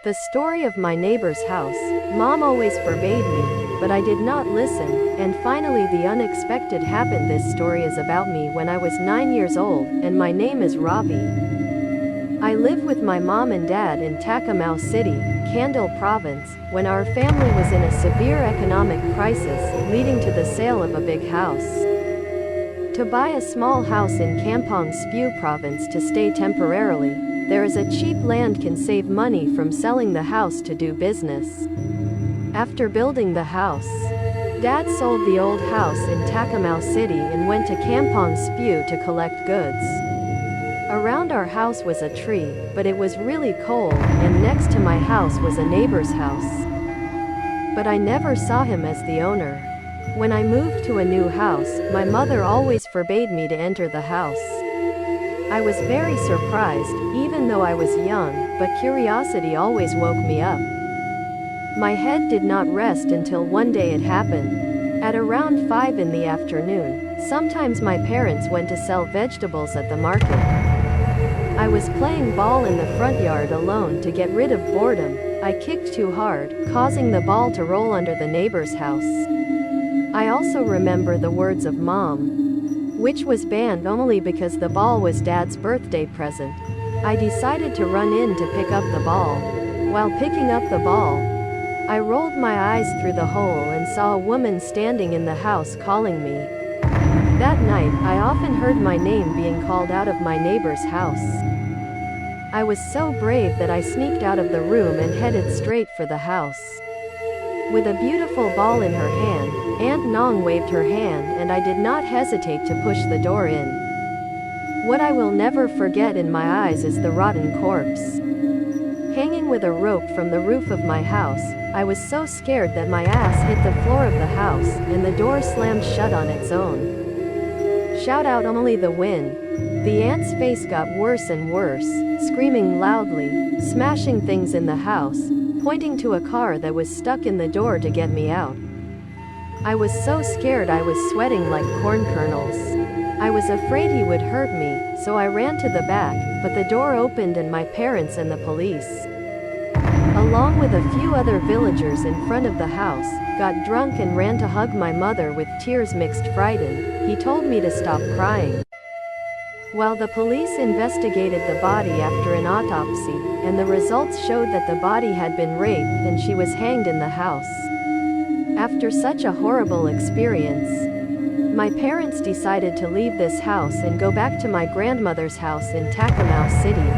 The story of my neighbor's house. Mom always forbade me, but I did not listen, and finally the unexpected happened. This story is about me when I was 9 years old, and my name is Ravi. I live with my mom and dad in Tacomau City, Kandil Province, when our family was in a severe economic crisis, leading to the sale of a big house. To buy a small house in Kampong Speu Province to stay temporarily, there is a cheap land can save money from selling the house to do business. After building the house, Dad sold the old house in Tacomau City and went to Kampong Speu to collect goods. Around our house was a tree, but it was really cold, and next to my house was a neighbor's house. But I never saw him as the owner. When I moved to a new house, my mother always forbade me to enter the house. I was very surprised, even though I was young, but curiosity always woke me up. My head did not rest until one day it happened. At around 5 in the afternoon, sometimes my parents went to sell vegetables at the market. I was playing ball in the front yard alone. To get rid of boredom, I kicked too hard, causing the ball to roll under the neighbor's house. I also remember the words of Mom, which was banned only because the ball was Dad's birthday present. I decided to run in to pick up the ball. While picking up the ball, I rolled my eyes through the hole and saw a woman standing in the house calling me. That night, I often heard my name being called out of my neighbor's house. I was so brave that I sneaked out of the room and headed straight for the house. With a beautiful ball in her hand, Aunt Nong waved her hand and I did not hesitate to push the door in. What I will never forget in my eyes is the rotten corpse. Hanging with a rope from the roof of my house, I was so scared that my ass hit the floor of the house, and the door slammed shut on its own. Shout out only the win. The aunt's face got worse and worse, screaming loudly, smashing things in the house, pointing to a car that was stuck in the door to get me out. I was so scared I was sweating like corn kernels. I was afraid he would hurt me, so I ran to the back, but the door opened and my parents and the police, along with a few other villagers in front of the house, got drunk and ran to hug my mother with tears mixed frightened. He told me to stop crying. While the police investigated the body after an autopsy, and the results showed that the body had been raped and she was hanged in the house. After such a horrible experience, my parents decided to leave this house and go back to my grandmother's house in Tacomau City.